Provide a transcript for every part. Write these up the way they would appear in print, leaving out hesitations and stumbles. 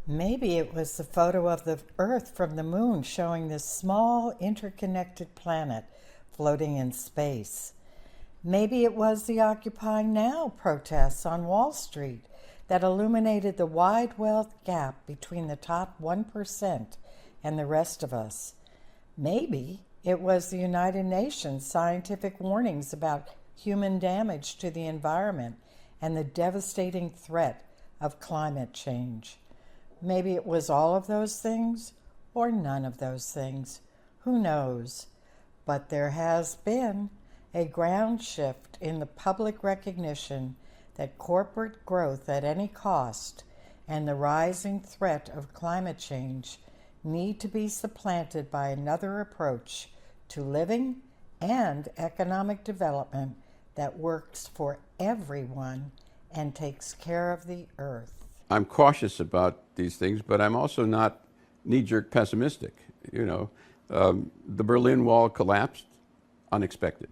Maybe it was the photo of the Earth from the moon showing this small, interconnected planet floating in space. Maybe it was the Occupy Now protests on Wall Street that illuminated the wide wealth gap between the top 1% and the rest of us. Maybe it was the United Nations scientific warnings about human damage to the environment and the devastating threat of climate change. Maybe it was all of those things or none of those things. Who knows? But there has been a ground shift in the public recognition that corporate growth at any cost and the rising threat of climate change need to be supplanted by another approach to living and economic development that works for everyone and takes care of the earth. I'm cautious about these things, but I'm also not knee-jerk pessimistic. The Berlin Wall collapsed, unexpected.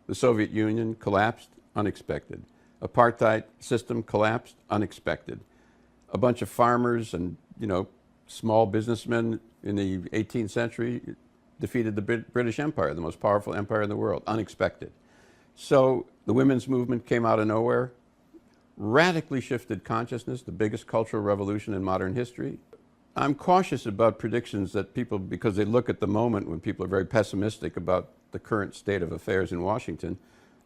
The Soviet Union collapsed, unexpected. Apartheid system collapsed, unexpected. A bunch of farmers and small businessmen in the 18th century defeated the British Empire, the most powerful empire in the world, unexpected. So the women's movement came out of nowhere, radically shifted consciousness, the biggest cultural revolution in modern history. I'm cautious about predictions that people, because they look at the moment when people are very pessimistic about the current state of affairs in Washington,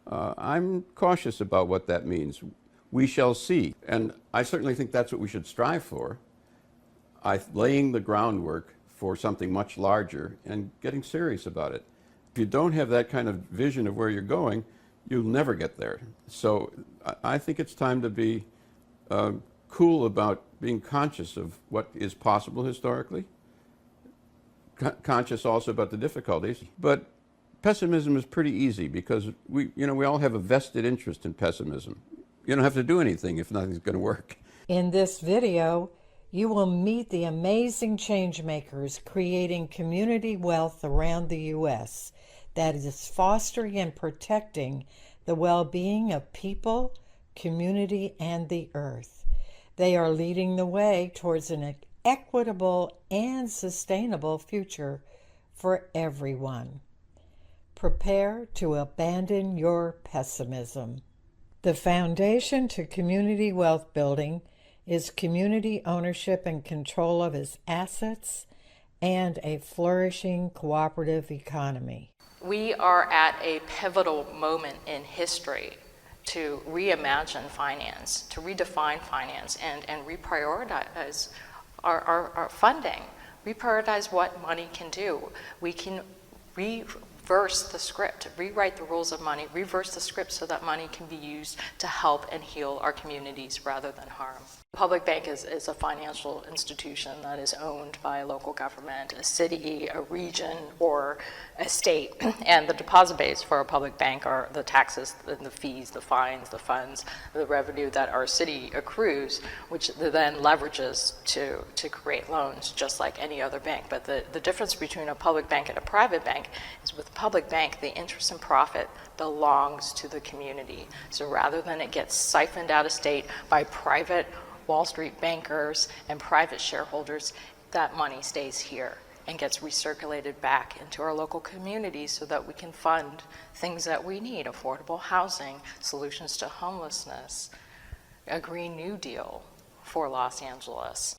I'm cautious about what that means. We shall see. And I certainly think that's what we should strive for, laying the groundwork for something much larger and getting serious about it. If you don't have that kind of vision of where you're going, you'll never get there. So I think it's time to be cool about being conscious of what is possible historically, conscious also about the difficulties. But pessimism is pretty easy because we all have a vested interest in pessimism. You don't have to do anything if nothing's going to work. In this video, you will meet the amazing changemakers creating community wealth around the U.S. that is fostering and protecting the well-being of people, community, and the earth. They are leading the way towards an equitable and sustainable future for everyone. Prepare to abandon your pessimism. The foundation to community wealth building is community ownership and control of its assets and a flourishing cooperative economy. We are at a pivotal moment in history to reimagine finance, to redefine finance, and reprioritize our funding, reprioritize what money can do. We can reverse the script, rewrite the rules of money, reverse the script so that money can be used to help and heal our communities rather than harm. A public bank is a financial institution that is owned by a local government, a city, a region, or a state. And the deposit base for a public bank are the taxes, the fees, the fines, the funds, the revenue that our city accrues, which then leverages to create loans, just like any other bank. But the difference between a public bank and a private bank is with a public bank, the interest and profit belongs to the community. So rather than it gets siphoned out of state by private Wall Street bankers and private shareholders, that money stays here and gets recirculated back into our local communities so that we can fund things that we need: affordable housing, solutions to homelessness, a Green New Deal for Los Angeles.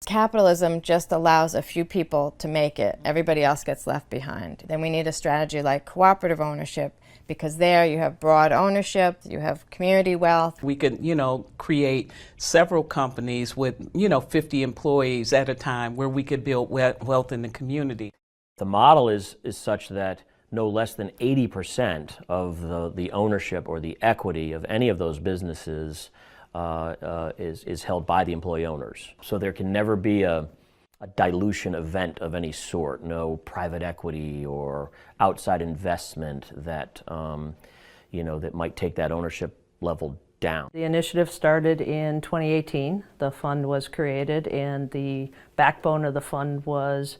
Capitalism just allows a few people to make it. Everybody else gets left behind. Then we need a strategy like cooperative ownership, because there you have broad ownership, you have community wealth. We could, create several companies with, 50 employees at a time where we could build wealth in the community. The model is such that no less than 80% of the ownership or the equity of any of those businesses is held by the employee owners. So there can never be a dilution event of any sort, no private equity or outside investment that, that might take that ownership level down. The initiative started in 2018. The fund was created and the backbone of the fund was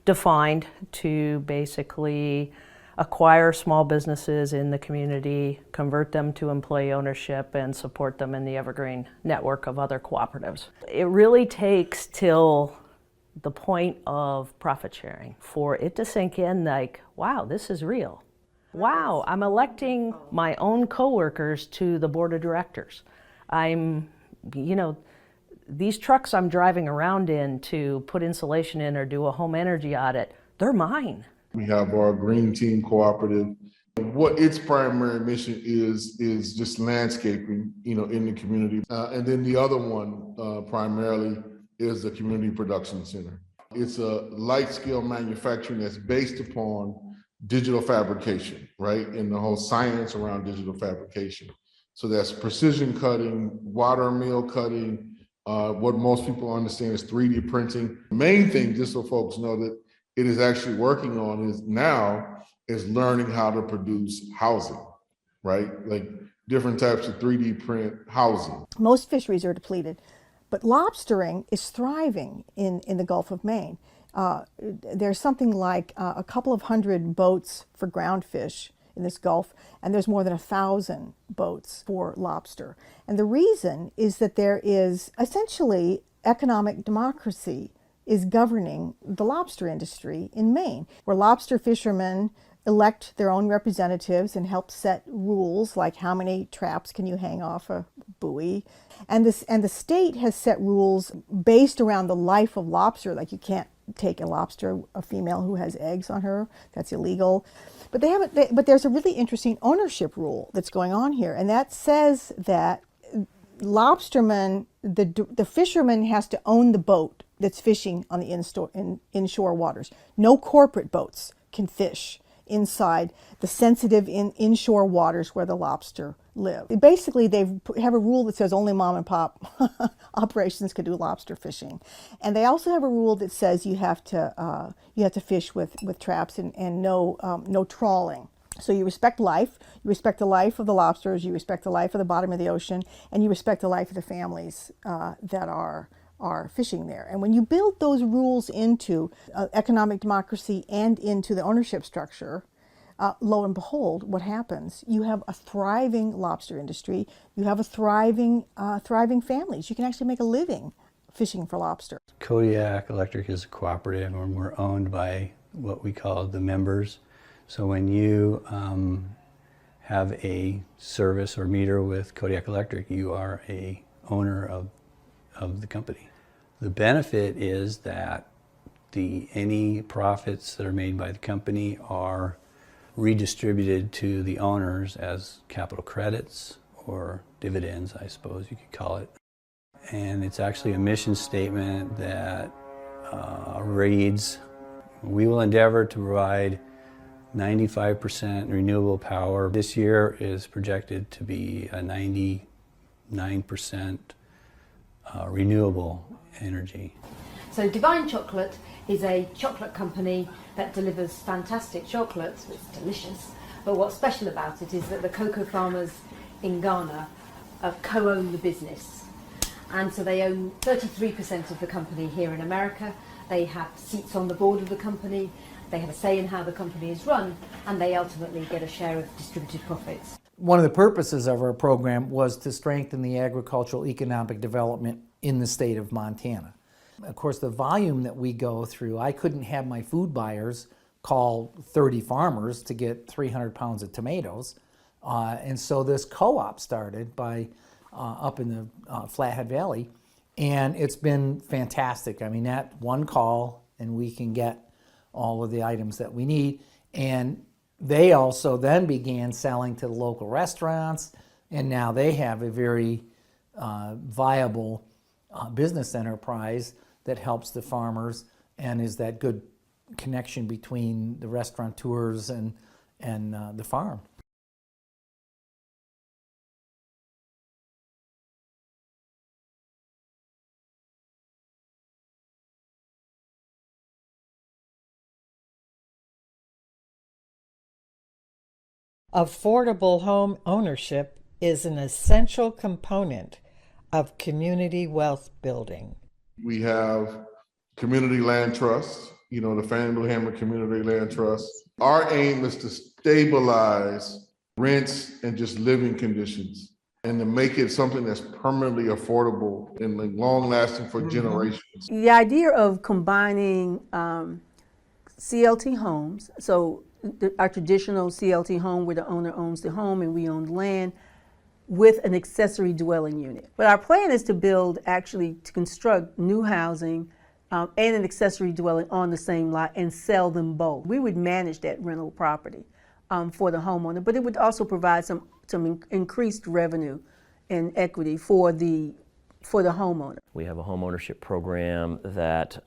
defined to basically acquire small businesses in the community, convert them to employee ownership, and support them in the evergreen network of other cooperatives. It really takes till the point of profit sharing for it to sink in, like, wow, this is real. Wow, I'm electing my own coworkers to the board of directors. These trucks I'm driving around in to put insulation in or do a home energy audit, they're mine. We have our Green Team Cooperative. What its primary mission is just landscaping, in the community. And then the other one primarily is the Community Production Center. It's a light scale manufacturing that's based upon digital fabrication, right? And the whole science around digital fabrication. So that's precision cutting, water mill cutting. What most people understand is 3D printing. The main thing, just so folks know that it is actually working on is learning how to produce housing, right? Like different types of 3D print housing. Most fisheries are depleted, but lobstering is thriving in the Gulf of Maine. There's something like a couple of hundred boats for ground fish in this Gulf, and there's more than 1,000 boats for lobster. And the reason is that there is essentially economic democracy is governing the lobster industry in Maine, where lobster fishermen elect their own representatives and help set rules like how many traps can you hang off a buoy. And the state has set rules based around the life of lobster, like you can't take a lobster, a female who has eggs on her, that's illegal. But but there's a really interesting ownership rule that's going on here, and that says that lobsterman, the fisherman has to own the boat that's fishing on the inshore waters. No corporate boats can fish inside the sensitive inshore waters where the lobster live. Basically, they have a rule that says only mom and pop operations can do lobster fishing, and they also have a rule that says you have to fish with traps and no trawling. So you respect life, you respect the life of the lobsters, you respect the life of the bottom of the ocean, and you respect the life of the families that are fishing there. And when you build those rules into economic democracy and into the ownership structure, lo and behold, what happens? You have a thriving lobster industry. You have a thriving families. You can actually make a living fishing for lobster. Kodiak Electric is a cooperative, and we're owned by what we call the members. So when you have a service or meter with Kodiak Electric, you are a owner of the company. The benefit is that any profits that are made by the company are redistributed to the owners as capital credits or dividends, I suppose you could call it. And it's actually a mission statement that reads, "We will endeavor to provide 95% renewable power." This year is projected to be a 99% renewable energy. So Divine Chocolate is a chocolate company that delivers fantastic chocolates. It's delicious. But what's special about it is that the cocoa farmers in Ghana co-own the business. And so they own 33% of the company here in America. They have seats on the board of the company. They have a say in how the company is run, and they ultimately get a share of distributed profits. One of the purposes of our program was to strengthen the agricultural economic development in the state of Montana. Of course, the volume that we go through, I couldn't have my food buyers call 30 farmers to get 300 pounds of tomatoes. And so this co-op started up in the Flathead Valley, and it's been fantastic. I mean, that one call, and we can get all of the items that we need. And they also then began selling to the local restaurants, and now they have a very viable business enterprise that helps the farmers and is that good connection between the restaurateurs and the farm. Affordable home ownership is an essential component of community wealth building. We have community land trusts, the Fannie Lou Hamer Community Land Trust. Our aim is to stabilize rents and just living conditions and to make it something that's permanently affordable and long lasting for generations. The idea of combining CLT homes, so our traditional CLT home where the owner owns the home and we own the land, with an accessory dwelling unit. But our plan is to construct new housing and an accessory dwelling on the same lot and sell them both. We would manage that rental property for the homeowner, but it would also provide some increased revenue and equity for the homeowner. We have a home ownership program that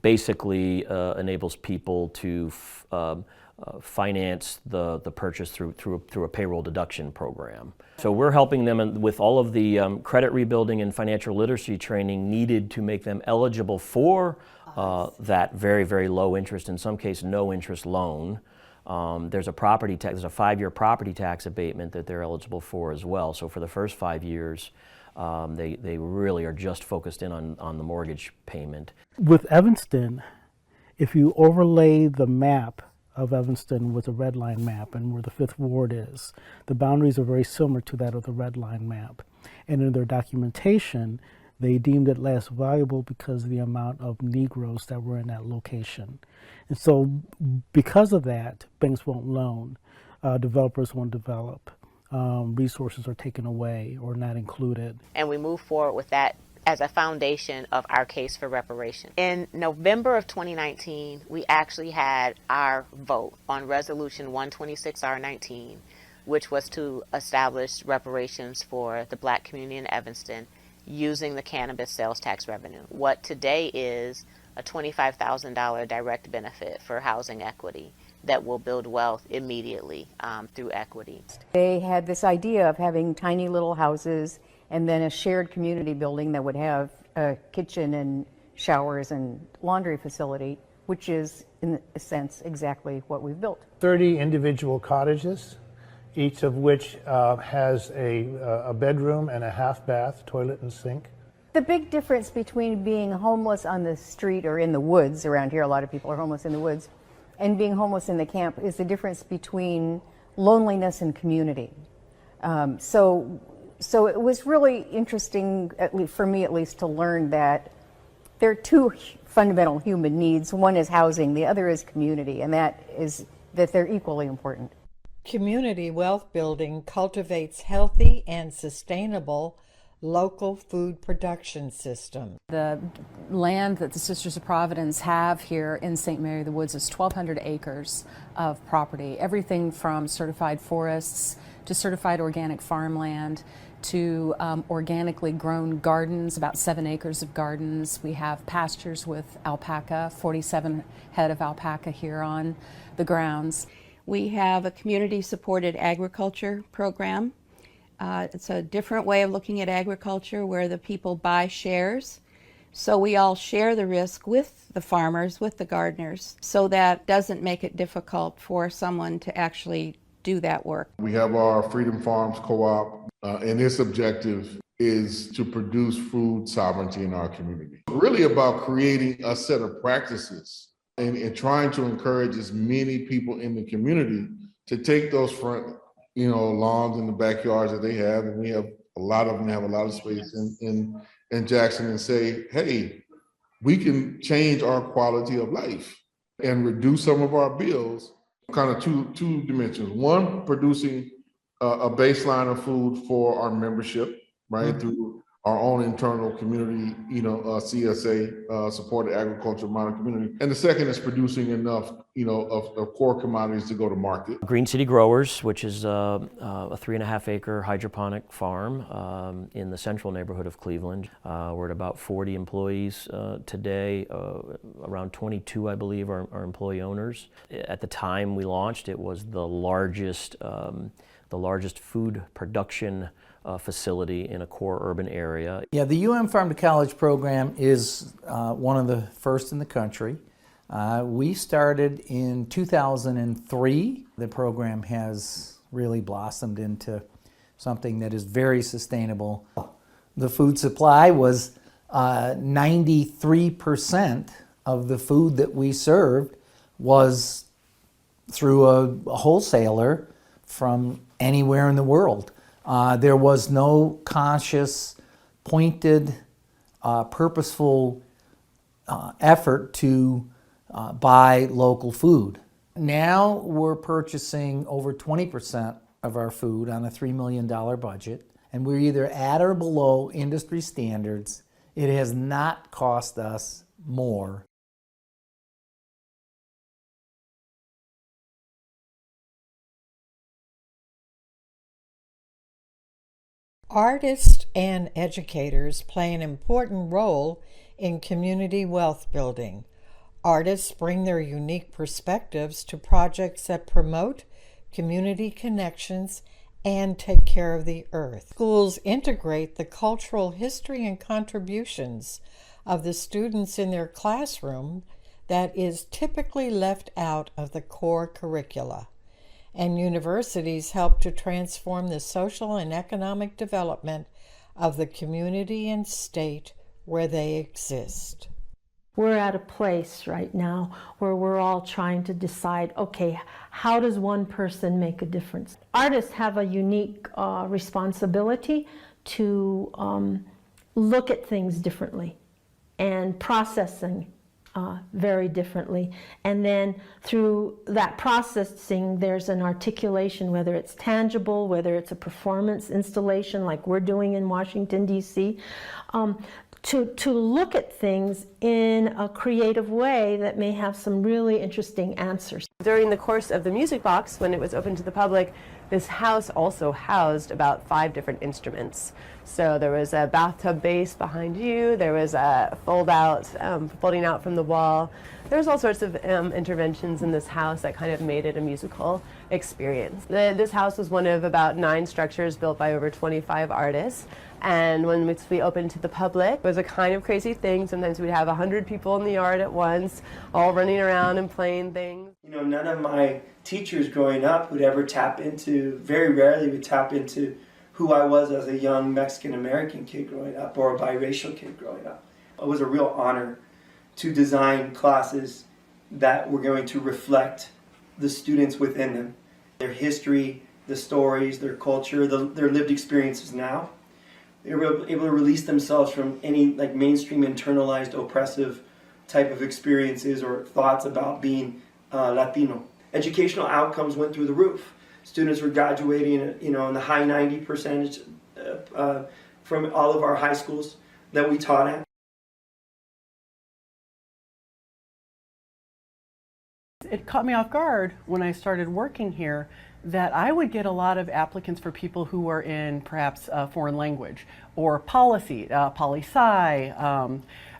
basically enables people to finance the purchase through a payroll deduction program. So we're helping them with all of the credit rebuilding and financial literacy training needed to make them eligible for that very, very low interest, in some cases no interest loan. There's a 5-year property tax abatement that they're eligible for as well. So for the first 5 years, they really are just focused in on the mortgage payment. With Evanston, if you overlay the map of Evanston with a red line map and where the 5th Ward is, the boundaries are very similar to that of the red line map. And in their documentation, they deemed it less valuable because of the amount of Negroes that were in that location. And so because of that, banks won't loan, developers won't develop, resources are taken away or not included. And we move forward with that as a foundation of our case for reparation. In November of 2019, we actually had our vote on Resolution 126R19, which was to establish reparations for the Black community in Evanston using the cannabis sales tax revenue. What today is a $25,000 direct benefit for housing equity that will build wealth immediately through equity. They had this idea of having tiny little houses and then a shared community building that would have a kitchen and showers and laundry facility, which is, in a sense, exactly what we've built. 30 individual cottages, each of which has a bedroom and a half bath, toilet and sink. The big difference between being homeless on the street or in the woods, around here a lot of people are homeless in the woods, and being homeless in the camp is the difference between loneliness and community. So it was really interesting, for me at least, to learn that there are two fundamental human needs. One is housing, the other is community, and that they're equally important. Community wealth building cultivates healthy and sustainable local food production system. The land that the Sisters of Providence have here in St. Mary of the Woods is 1,200 acres of property, everything from certified forests to certified organic farmland to organically grown gardens, about 7 acres of gardens. We have pastures with alpaca, 47 head of alpaca here on the grounds. We have a community-supported agriculture program. It's a different way of looking at agriculture where the people buy shares. So we all share the risk with the farmers, with the gardeners, so that doesn't make it difficult for someone to actually do that work. We have our Freedom Farms Co-op, and its objective is to produce food sovereignty in our community. Really about creating a set of practices and trying to encourage as many people in the community to take those front lawns in the backyards that they have, and we have a lot of them have a lot of space in Jackson, and say, hey, we can change our quality of life and reduce some of our bills. Kind of two dimensions. One, producing a baseline of food for our membership, right, through our own internal community, CSA, supported agriculture modern community. And the second is producing enough, of core commodities to go to market. Green City Growers, which is a 3.5 acre hydroponic farm in the central neighborhood of Cleveland. We're at about 40 employees today. Around 22, I believe, are employee owners. At the time we launched, it was the largest food production facility in a core urban area. Yeah, the Farm to College program is one of the first in the country. We started in 2003. The program has really blossomed into something that is very sustainable. The food supply was 93% of the food that we served was through a wholesaler from anywhere in the world. There was no conscious, pointed, purposeful effort to buy local food. Now we're purchasing over 20% of our food on a $3 million budget, and we're either at or below industry standards. It has not cost us more. Artists and educators play an important role in community wealth building. Artists bring their unique perspectives to projects that promote community connections and take care of the earth. Schools integrate the cultural history and contributions of the students in their classroom that is typically left out of the core curricula. And universities help to transform the social and economic development of the community and state where they exist. We're at a place right now where we're all trying to decide, okay, how does one person make a difference? Artists have a unique responsibility to look at things differently and processing very differently. And then through that processing, there's an articulation, whether it's tangible, whether it's a performance installation like we're doing in Washington, D.C., to look at things in a creative way that may have some really interesting answers. During the course of the Music Box, when it was open to the public, this house also housed about 5 different instruments. So there was a bathtub bass behind you, there was a folding out from the wall. There was all sorts of interventions in this house that kind of made it a musical experience. This house was one of about 9 structures built by over 25 artists. And when we opened to the public, it was a kind of crazy thing. Sometimes we'd have 100 people in the yard at once, all running around and playing things. You know, none of my teachers growing up would ever very rarely would tap into who I was as a young Mexican-American kid growing up or a biracial kid growing up. It was a real honor to design classes that were going to reflect the students within them, their history, the stories, their culture, their lived experiences now. They were able to release themselves from any mainstream internalized oppressive type of experiences or thoughts about being Latino. Educational outcomes went through the roof. Students were graduating, in the high 90% from all of our high schools that we taught at. It caught me off guard when I started working here that I would get a lot of applicants for people who were in perhaps foreign language or policy, poli-sci,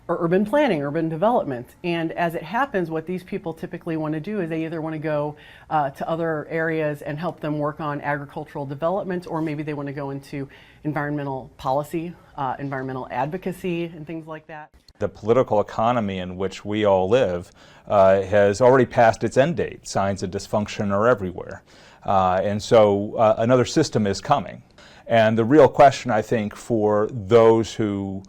or urban planning, urban development. And as it happens, what these people typically want to do is they either want to go to other areas and help them work on agricultural development, or maybe they want to go into environmental policy, environmental advocacy, and things like that. The political economy in which we all live has already passed its end date. Signs of dysfunction are everywhere. And so another system is coming. And the real question, I think, for those who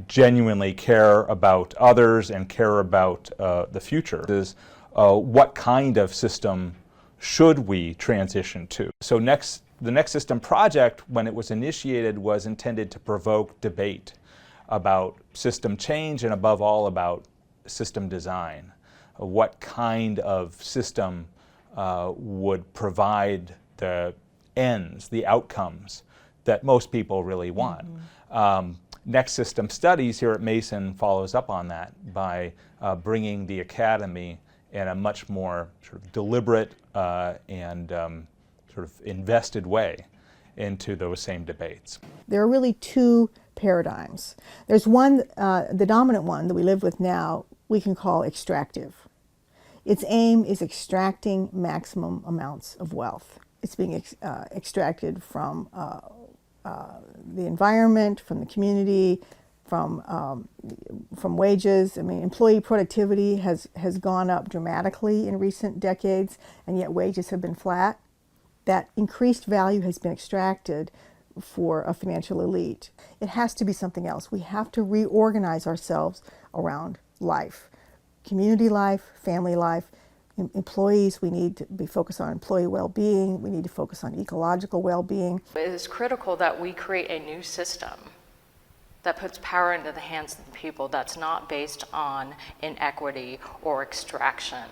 genuinely care about others and care about the future is what kind of system should we transition to? So the Next System project, when it was initiated, was intended to provoke debate about system change and above all about system design. What kind of system would provide the ends, the outcomes that most people really want. Next System Studies here at Mason follows up on that by bringing the academy in a much more sort of deliberate and sort of invested way into those same debates. There are really 2 paradigms. There's one, the dominant one that we live with now, we can call extractive. Its aim is extracting maximum amounts of wealth. It's being extracted from the environment, from the community, from wages. I mean, employee productivity has gone up dramatically in recent decades, and yet wages have been flat. That increased value has been extracted for a financial elite. It has to be something else. We have to reorganize ourselves around life. Community life, family life, employees. We need to be focused on employee well-being. We need to focus on ecological well-being. It is critical that we create a new system that puts power into the hands of the people that's not based on inequity or extraction.